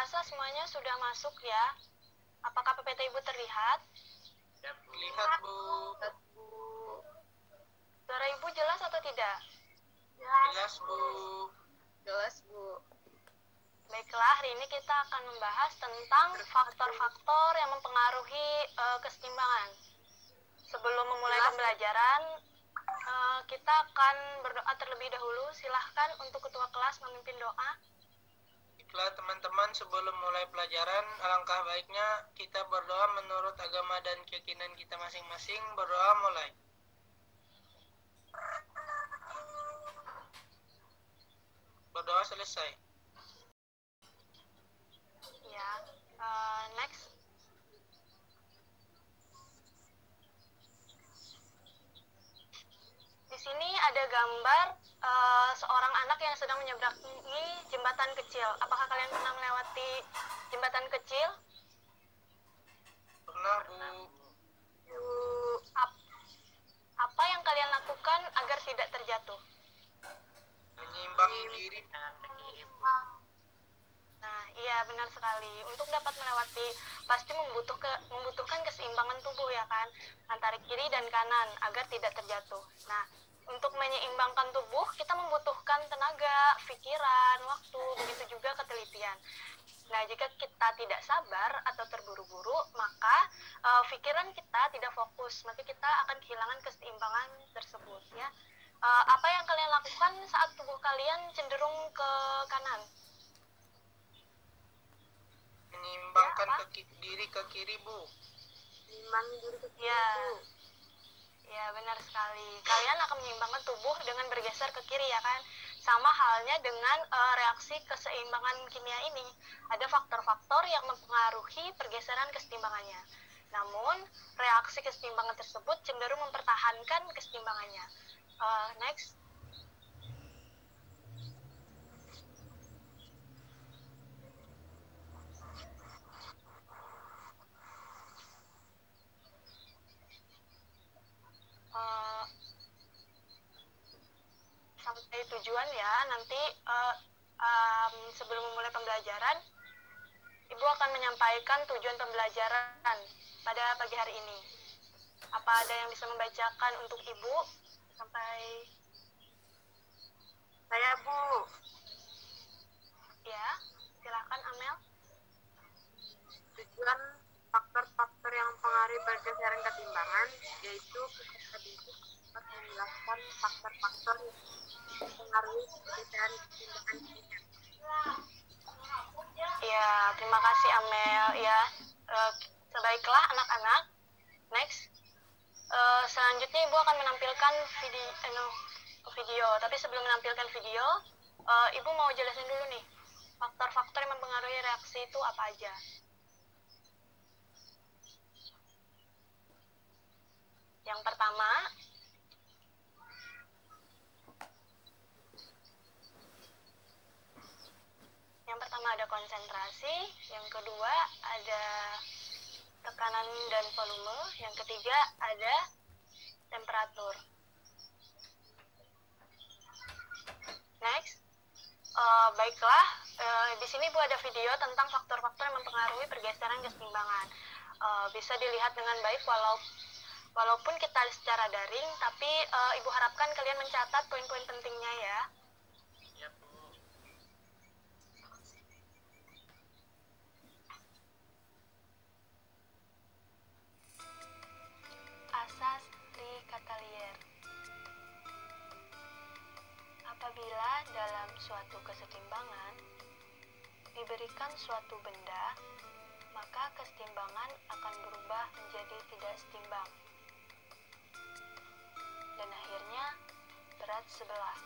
rasa semuanya sudah masuk ya. Apakah PPT Ibu terlihat? Lihat, Bu. Suara Ibu jelas atau tidak? Jelas, Bu. Jelas, Bu. Baiklah, hari ini kita akan membahas tentang faktor-faktor yang mempengaruhi kesetimbangan. Sebelum memulai pembelajaran, kita akan berdoa terlebih dahulu. Silahkan untuk ketua kelas memimpin doa. Baiklah teman-teman, sebelum mulai pelajaran, alangkah baiknya kita berdoa menurut agama dan keyakinan kita masing-masing. Berdoa mulai. Berdoa selesai. Ya, next. Di sini ada gambar seorang anak yang sedang menyeberangi jembatan kecil. Apakah kalian pernah melewati jembatan kecil? Pernah, Bu. Apa yang kalian lakukan agar tidak terjatuh? Menyeimbangi diri. Nah, iya benar sekali. Untuk dapat melewati pasti membutuhkan keseimbangan tubuh ya kan, antara kiri dan kanan agar tidak terjatuh. Nah, untuk menyeimbangkan tubuh kita membutuhkan tenaga, pikiran, waktu, begitu juga ketelitian. Nah, jika kita tidak sabar atau terburu-buru, maka pikiran kita tidak fokus, maka kita akan kehilangan keseimbangan tersebut ya. Apa yang kalian lakukan saat tubuh kalian cenderung ke kanan? Menyeimbangkan diri ke kiri, Bu. Menyeimbangkan diri ke kiri, Ya. Bu. Ya, benar sekali. Kalian akan menyeimbangkan tubuh dengan bergeser ke kiri ya kan? Sama halnya dengan reaksi keseimbangan kimia ini. Ada faktor-faktor yang mempengaruhi pergeseran keseimbangannya. Namun, reaksi keseimbangan tersebut cenderung mempertahankan keseimbangannya. Next. Sampai tujuan ya, nanti sebelum memulai pembelajaran, Ibu akan menyampaikan tujuan pembelajaran pada pagi hari ini. Apa ada yang bisa membacakan untuk Ibu? Sampai Saya, Bu. ya, silakan Amel. Tujuan faktor-faktor yang mempengaruhi pergeseran keseimbangan yaitu kita dapat menjelaskan faktor-faktor yang mempengaruhi pergeseran keseimbangan kimia. Ya, terima kasih Amel ya. Sebaiklah anak-anak. Next. Selanjutnya Ibu akan menampilkan video. Tapi sebelum menampilkan video, Ibu mau jelasin dulu nih faktor-faktor yang mempengaruhi reaksi itu apa aja. Yang pertama, ada konsentrasi, yang kedua ada tekanan dan volume, yang ketiga ada temperatur. Next. Baiklah, di sini Bu ada video tentang faktor-faktor yang mempengaruhi pergeseran keseimbangan. Bisa dilihat dengan baik walaupun kita secara daring, tapi Ibu harapkan kalian mencatat poin-poin pentingnya ya. Ya, Bu. Asas Lee Catalier. Apabila dalam suatu kesetimbangan diberikan suatu benda, maka kesetimbangan akan berubah menjadi tidak setimbang. Dan akhirnya berat sebelah.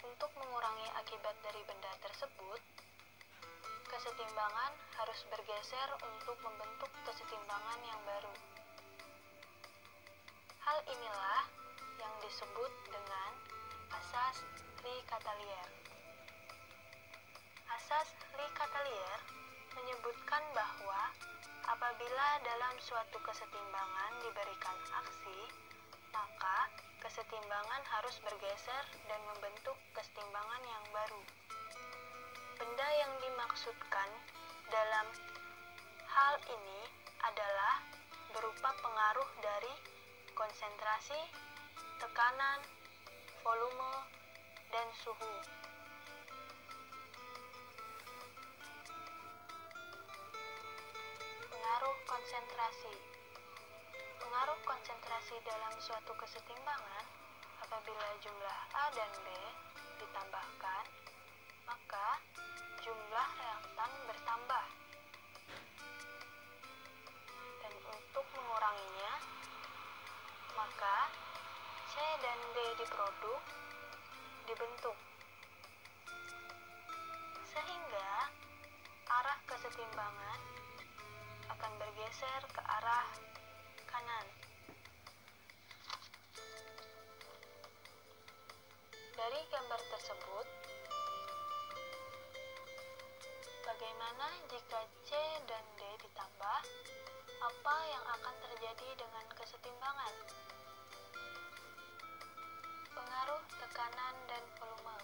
Untuk mengurangi akibat dari benda tersebut, kesetimbangan harus bergeser untuk membentuk kesetimbangan yang baru. Hal inilah yang disebut dengan asas Lee Catalier. Asas Lee Catalier menyebutkan bahwa apabila dalam suatu kesetimbangan diberikan aksi, maka kesetimbangan harus bergeser dan membentuk kesetimbangan yang baru. dimaksudkan dalam hal ini adalah berupa pengaruh dari konsentrasi, tekanan, volume, dan suhu. Pengaruh konsentrasi. Pengaruh konsentrasi dalam suatu kesetimbangan apabila jumlah A dan B ditambahkan, maka jumlah reaktan bertambah. Dan untuk menguranginya, maka C dan D dibentuk. Sehingga arah kesetimbangan akan bergeser ke arah kanan. Dari gambar tersebut, bagaimana jika C dan D ditambah? Apa yang akan terjadi dengan kesetimbangan? Pengaruh tekanan dan volume.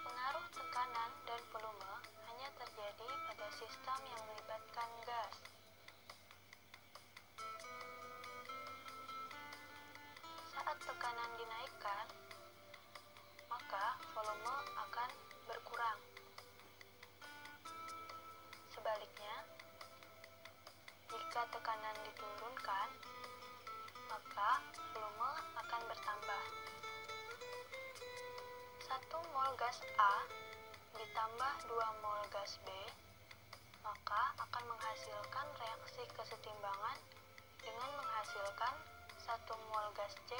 Pengaruh tekanan dan volume hanya terjadi pada sistem yang melibatkan gas. Saat tekanan dinaikkan, maka volume akan berkurang. Sebaliknya, jika tekanan diturunkan, maka volume akan bertambah. 1 mol gas A ditambah 2 mol gas B, maka akan menghasilkan reaksi kesetimbangan dengan menghasilkan 1 mol gas C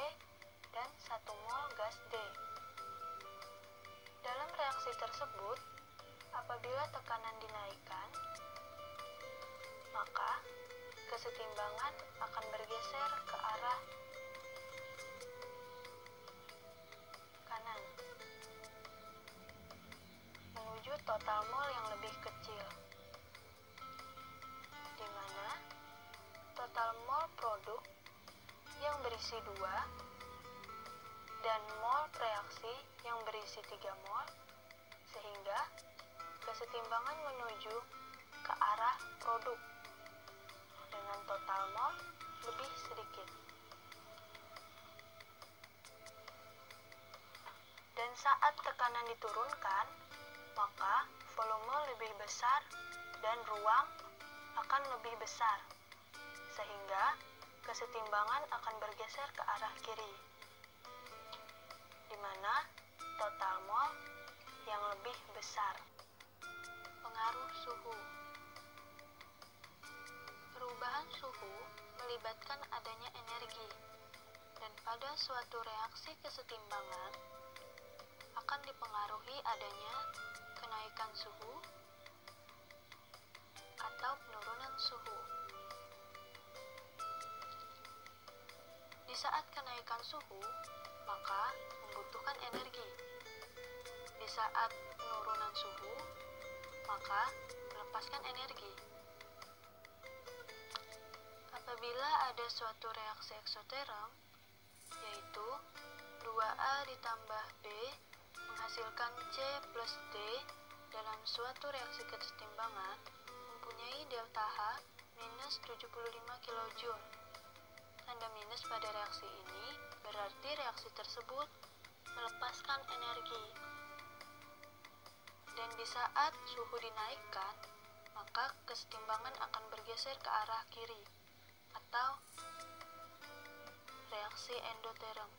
dan 1 mol gas D. Dalam reaksi tersebut, apabila tekanan dinaikkan, maka kesetimbangan akan bergeser ke arah kanan menuju total mol yang lebih kecil, di mana total mol produk yang berisi 2 dan mol reaksi yang berisi 3 mol, sehingga kesetimbangan menuju ke arah produk dengan total mol lebih sedikit. Dan saat tekanan diturunkan, maka volume lebih besar dan ruang akan lebih besar, sehingga kesetimbangan akan bergeser ke arah kiri, di mana total mol yang lebih besar. Pengaruh suhu. Perubahan suhu melibatkan adanya energi, dan pada suatu reaksi kesetimbangan akan dipengaruhi adanya kenaikan suhu atau penurunan suhu. Di saat kenaikan suhu, maka membutuhkan energi. Di saat penurunan suhu, maka melepaskan energi. Apabila ada suatu reaksi eksoterm, yaitu 2A ditambah B menghasilkan C plus D dalam suatu reaksi kesetimbangan mempunyai delta H minus 75 kJ. Tanda minus pada reaksi ini berarti reaksi tersebut melepaskan energi. Dan di saat suhu dinaikkan, maka kesetimbangan akan bergeser ke arah kiri atau reaksi endoterm.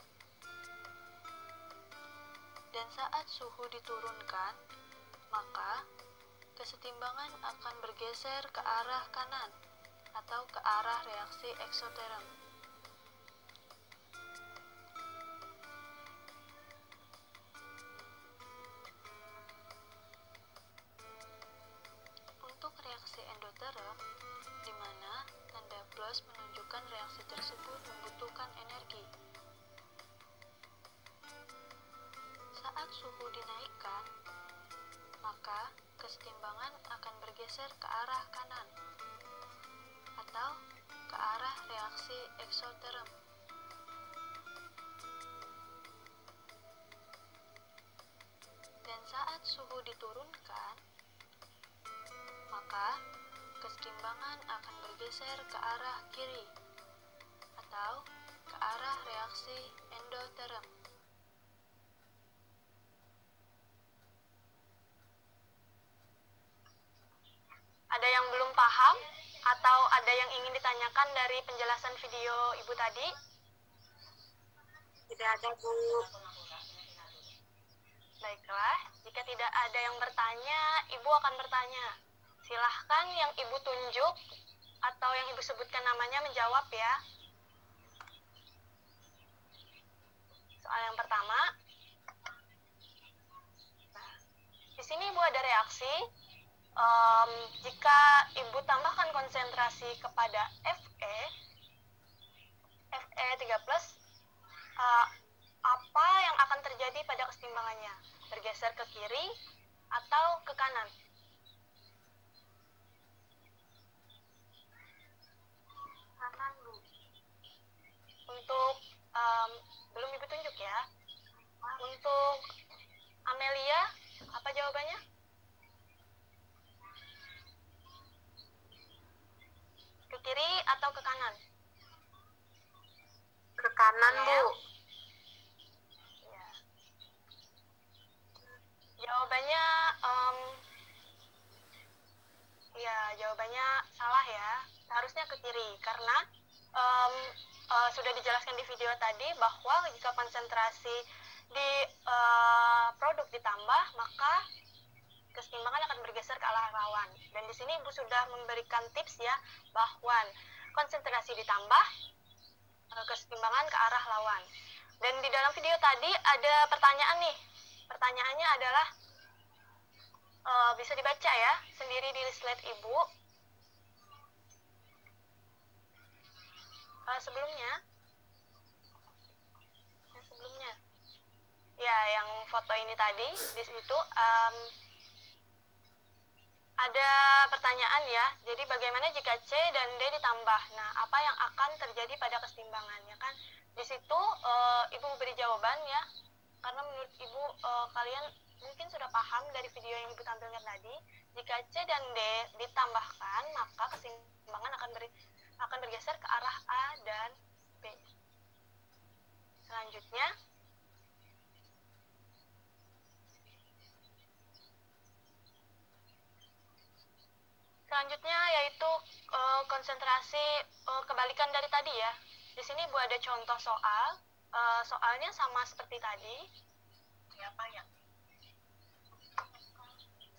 Dan saat suhu diturunkan, maka kesetimbangan akan bergeser ke arah kanan atau ke arah reaksi eksoterm. Untuk reaksi endoterm, di mana tanda plus menunjukkan reaksi tersebut membutuhkan energi. Saat suhu dinaikkan, maka kesetimbangan akan bergeser ke arah kanan atau ke arah reaksi eksoterm. Dan saat suhu diturunkan, maka kesetimbangan akan bergeser ke arah kiri atau ke arah reaksi endoterm. Ada yang belum paham atau ada yang ingin ditanyakan dari penjelasan video Ibu tadi? Tidak ada, Bu. Baiklah, jika tidak ada yang bertanya, Ibu akan bertanya. Silahkan yang Ibu tunjuk atau yang Ibu sebutkan namanya menjawab ya. Soal yang pertama. Nah, di sini Ibu ada reaksi. Jika Ibu tambahkan konsentrasi kepada Fe 3+, apa yang akan terjadi pada kesetimbangannya? Bergeser ke kiri atau ke kanan? Kanan, Bu. Untuk belum Ibu tunjuk ya. Untuk Amelia, apa jawabannya? Ke kiri atau ke kanan? Ke kanan, Bu. Ya. Jawabannya jawabannya salah ya. Seharusnya ke kiri karena sudah dijelaskan di video tadi bahwa jika konsentrasi di produk ditambah, maka kesetimbangan akan bergeser ke arah lawan. Dan di sini Ibu sudah memberikan tips ya bahwa konsentrasi ditambah, kesetimbangan ke arah lawan. Dan di dalam video tadi ada pertanyaan nih. Pertanyaannya adalah bisa dibaca ya sendiri di slide Ibu. Sebelumnya ya, yang foto ini tadi di situ ada pertanyaan ya. Jadi bagaimana jika C dan D ditambah? Nah, apa yang akan terjadi pada kesetimbangannya kan? Di situ Ibu beri jawaban ya. Karena menurut Ibu kalian mungkin sudah paham dari video yang Ibu tampilkan tadi. Jika C dan D ditambahkan, maka kesetimbangan akan bergeser ke arah A dan B. Selanjutnya yaitu konsentrasi kebalikan dari tadi ya. Di sini Bu ada contoh soal. Soalnya sama seperti tadi. Siapa ya?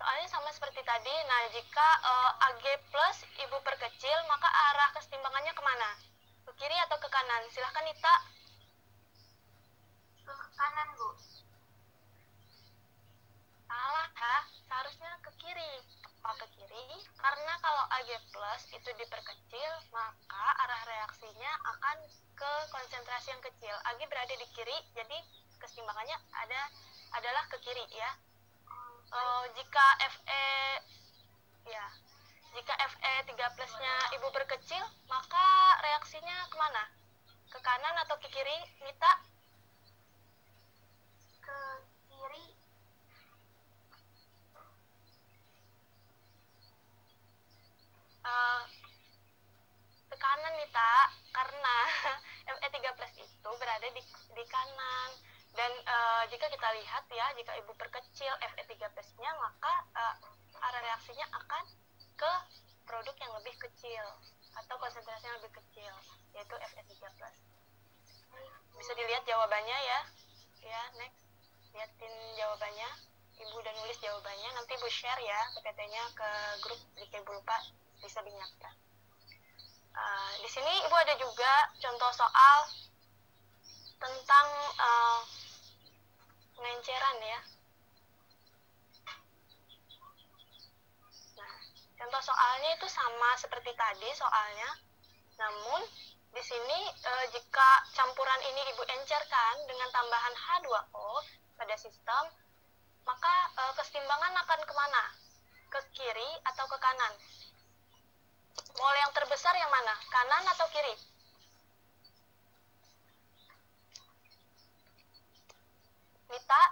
Soalnya sama seperti tadi. Nah, jika Ag plus Ibu perkecil, maka arah kesetimbangannya kemana? Ke kiri atau ke kanan? Silahkan Nita. Ke kanan, Bu. Salah ya, seharusnya ke kiri. Ke kiri, karena kalau Ag plus itu diperkecil, maka arah reaksinya akan ke konsentrasi yang kecil. Ag berada di kiri, jadi kesetimbangannya adalah ke kiri ya. Jika Fe 3+-nya Ibu perkecil, maka reaksinya kemana? Ke kanan atau ke kiri, Nita? Ke kiri. Ke kanan Nita, karena Fe 3+ itu berada di kanan. Dan jika kita lihat ya, jika Ibu perkecil Fe 3+-nya, maka arah reaksinya akan ke produk yang lebih kecil atau konsentrasi yang lebih kecil, yaitu Fe 3+. Bisa dilihat jawabannya ya. Ya, next. Lihatin jawabannya. Ibu udah nulis jawabannya, nanti Ibu share ya PPT-nya ke grup jika Ibu lupa, bisa diingatkan. Di sini Ibu ada juga contoh soal tentang pengenceran ya. Nah, contoh soalnya itu sama seperti tadi soalnya, namun di sini jika campuran ini Ibu encerkan dengan tambahan H2O pada sistem, maka kesetimbangan akan kemana? Ke kiri atau ke kanan? Mol yang terbesar yang mana? Kanan atau kiri? Nita?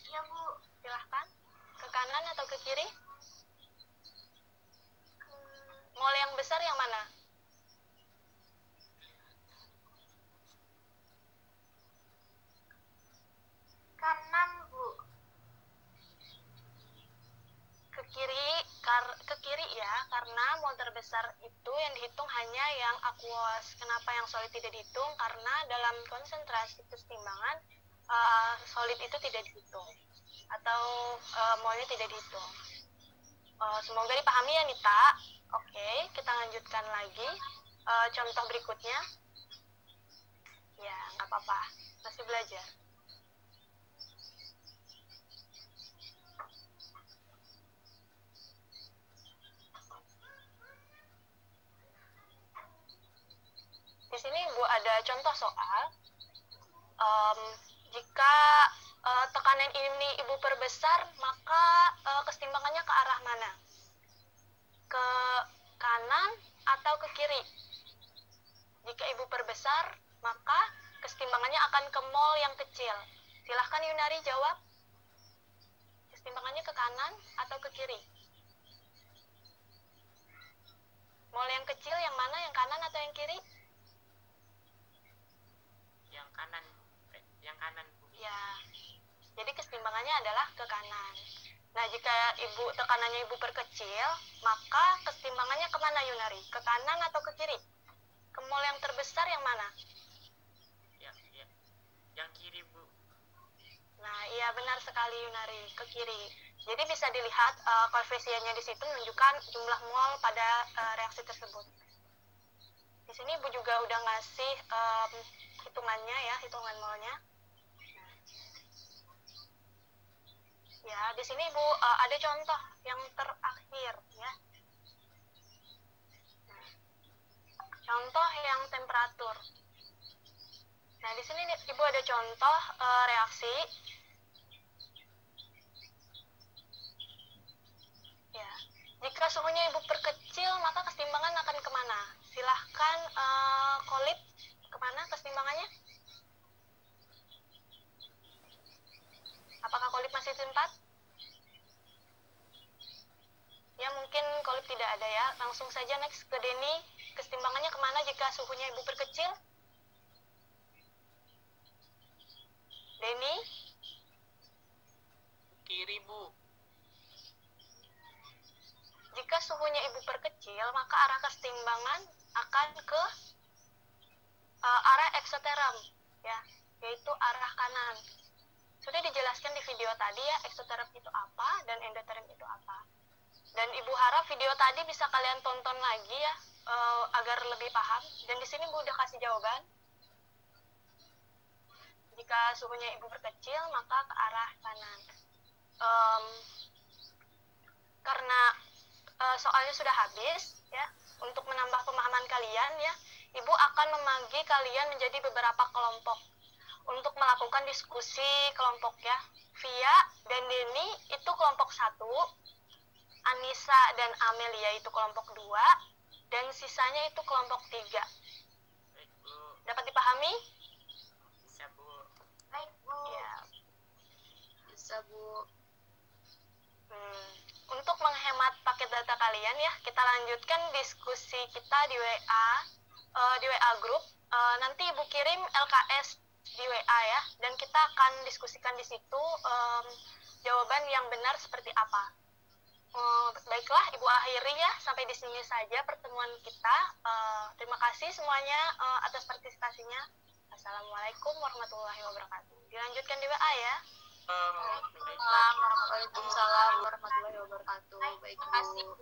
Ya, Bu. Silahkan. Ke kanan atau ke kiri? Mall yang besar yang mana? Kanan, Bu. Ke kiri ya, karena mall terbesar itu yang dihitung hanya yang aqueous. Kenapa yang solid tidak dihitung? Karena dalam konsentrasi kesetimbangan solid itu tidak dihitung atau mallnya tidak dihitung. Semoga dipahami ya Nita. Oke, kita lanjutkan lagi. Contoh berikutnya. Ya, nggak apa-apa. Masih belajar. Di sini Ibu ada contoh soal. Jika tekanan ini Ibu perbesar, maka kesetimbangannya ke arah mana? Ke kanan atau ke kiri? Jika Ibu perbesar, maka kesetimbangannya akan ke mall yang kecil. Silahkan Yunari jawab. Kesetimbangannya ke kanan atau ke kiri? Mall yang kecil yang mana? Yang kanan atau yang kiri? Yang kanan. Yang kanan, Bu. Ya. Jadi kesetimbangannya adalah ke kanan. Nah, jika tekanannya Ibu perkecil, maka kesetimbangannya kemana Yunari? Ke kanan atau ke kiri? Ke mall yang terbesar yang mana? Yang kiri, Bu. Nah, iya benar sekali Yunari, ke kiri. Jadi bisa dilihat koefisiennya di situ menunjukkan jumlah mol pada reaksi tersebut. Di sini Ibu juga udah ngasih hitungannya ya, hitungan molnya. Ya, di sini Ibu ada contoh yang terakhir ya. Contoh yang temperatur. Nah, di sini Ibu ada contoh reaksi. Ya, jika suhunya Ibu perkecil, maka kesetimbangan akan kemana? Silahkan kolip kemana kesetimbangannya? Apakah kolip masih di tempat? Ya, mungkin kolip tidak ada ya. Langsung saja next ke Denny. Kesetimbangannya kemana jika suhunya Ibu perkecil? Denny? Kiri, Bu. Jika suhunya Ibu perkecil, maka arah kesetimbangan akan ke arah eksoterm, ya, yaitu arah kanan. Sudah dijelaskan di video tadi ya, eksoterm itu apa dan endoterm itu apa. Dan Ibu harap video tadi bisa kalian tonton lagi ya, agar lebih paham. Dan di sini Bu udah kasih jawaban. Jika suhunya Ibu perkecil, maka ke arah kanan. Karena soalnya sudah habis ya, untuk menambah pemahaman kalian ya, Ibu akan membagi kalian menjadi beberapa kelompok untuk melakukan diskusi kelompok ya. Via dan Denny itu kelompok 1, Anissa dan Amelia itu kelompok 2, dan sisanya itu kelompok 3. Baik, Bu. Dapat dipahami? Bisa, Bu. Baik, Bu. Ya. Bisa, Bu. Untuk menghemat paket data kalian ya, kita lanjutkan diskusi kita di WA grup. Nanti Ibu kirim LKS di WA ya, dan kita akan diskusikan di situ jawaban yang benar seperti apa. Baiklah, Ibu akhiri ya, sampai di sini saja pertemuan kita. Terima kasih semuanya atas partisipasinya. Assalamualaikum warahmatullahi wabarakatuh. Dilanjutkan di WA ya. Waalaikumsalam warahmatullahi wabarakatuh. Baik, Bu. Terima kasih, Bu.